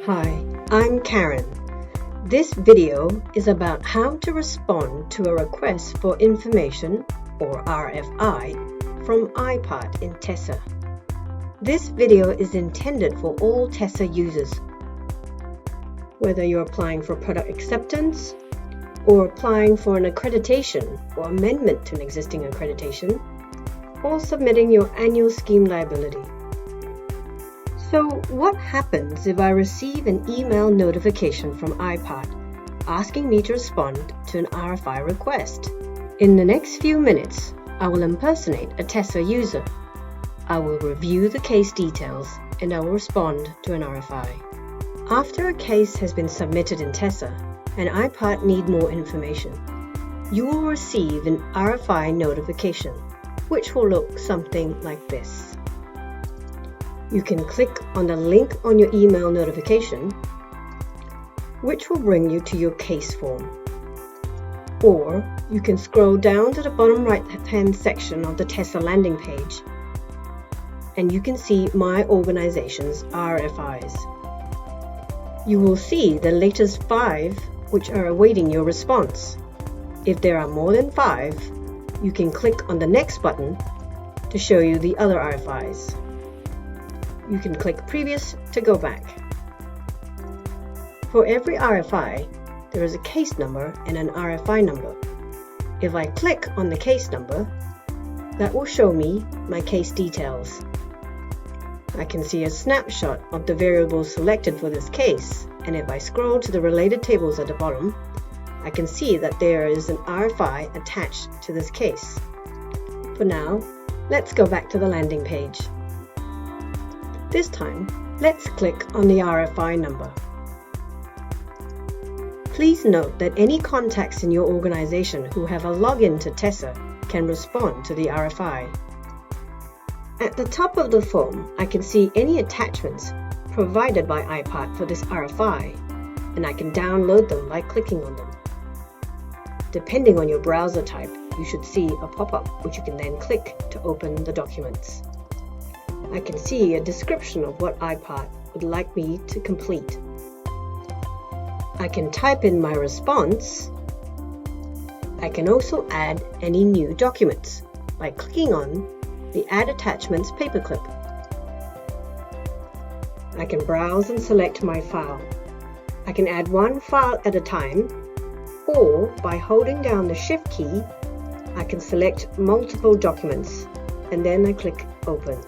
Hi, I'm Karen. This video is about how to respond to a request for information, or RFI, from iPart in Tessa. This video is intended for all Tessa users, whether you're applying for product acceptance, or applying for an accreditation or amendment to an existing accreditation, or submitting your annual scheme liability. So what happens if I receive an email notification from iPart asking me to respond to an RFI request? In the next few minutes, I will impersonate a Tessa user. I will review the case details and I will respond to an RFI. After a case has been submitted in Tessa and iPart need more information, you will receive an RFI notification, which will look something like this. You can click on the link on your email notification, which will bring you to your case form. Or you can scroll down to the bottom right-hand section of the Tessa landing page, and you can see my organization's RFIs. You will see the latest 5 which are awaiting your response. If there are more than 5, you can click on the next button to show you the other RFIs. You can click Previous to go back. For every RFI, there is a case number and an RFI number. If I click on the case number, that will show me my case details. I can see a snapshot of the variables selected for this case, and if I scroll to the related tables at the bottom, I can see that there is an RFI attached to this case. For now, let's go back to the landing page. This time, let's click on the RFI number. Please note that any contacts in your organization who have a login to Tessa can respond to the RFI. At the top of the form, I can see any attachments provided by iPart for this RFI, and I can download them by clicking on them. Depending on your browser type, you should see a pop-up which you can then click to open the documents. I can see a description of what iPart would like me to complete. I can type in my response. I can also add any new documents by clicking on the Add Attachments paperclip. I can browse and select my file. I can add one file at a time, or by holding down the Shift key, I can select multiple documents and then I click Open.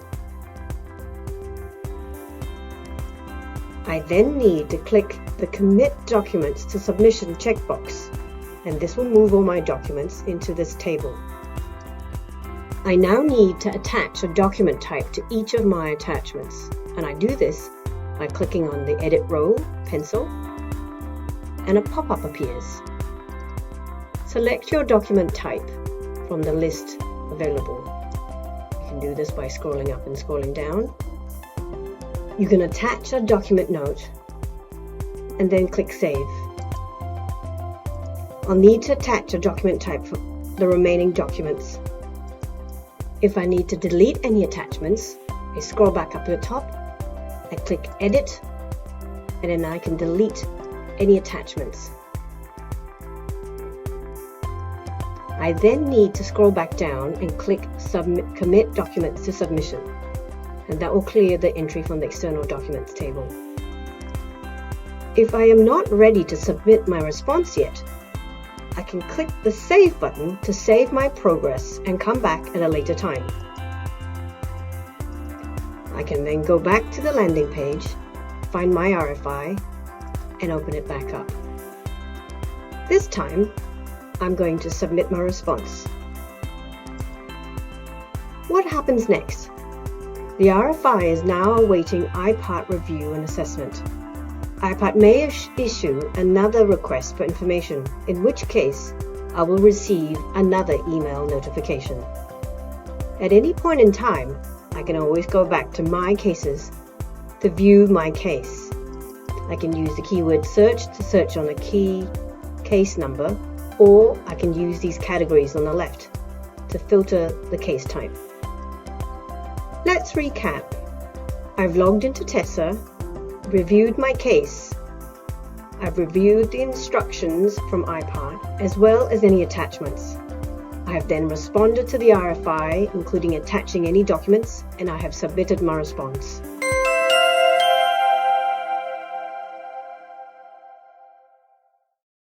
I then need to click the Commit Documents to Submission checkbox, and this will move all my documents into this table. I now need to attach a document type to each of my attachments, and I do this by clicking on the Edit Row pencil, and a pop-up appears. Select your document type from the list available. You can do this by scrolling up and scrolling down. You can attach a document note and then click Save. I'll need to attach a document type for the remaining documents. If I need to delete any attachments, I scroll back up to the top, I click Edit, and then I can delete any attachments. I then need to scroll back down and click Commit Documents to Submission, and that will clear the entry from the External Documents table. If I am not ready to submit my response yet, I can click the Save button to save my progress and come back at a later time. I can then go back to the landing page, find my RFI, and open it back up. This time, I'm going to submit my response. What happens next? The RFI is now awaiting iPart review and assessment. iPart may issue another request for information, in which case I will receive another email notification. At any point in time, I can always go back to My Cases to view my case. I can use the keyword search to search on a key case number, or I can use these categories on the left to filter the case type. Let's recap. I've logged into Tessa, reviewed my case. I've reviewed the instructions from iPart as well as any attachments. I have then responded to the RFI, including attaching any documents, and I have submitted my response.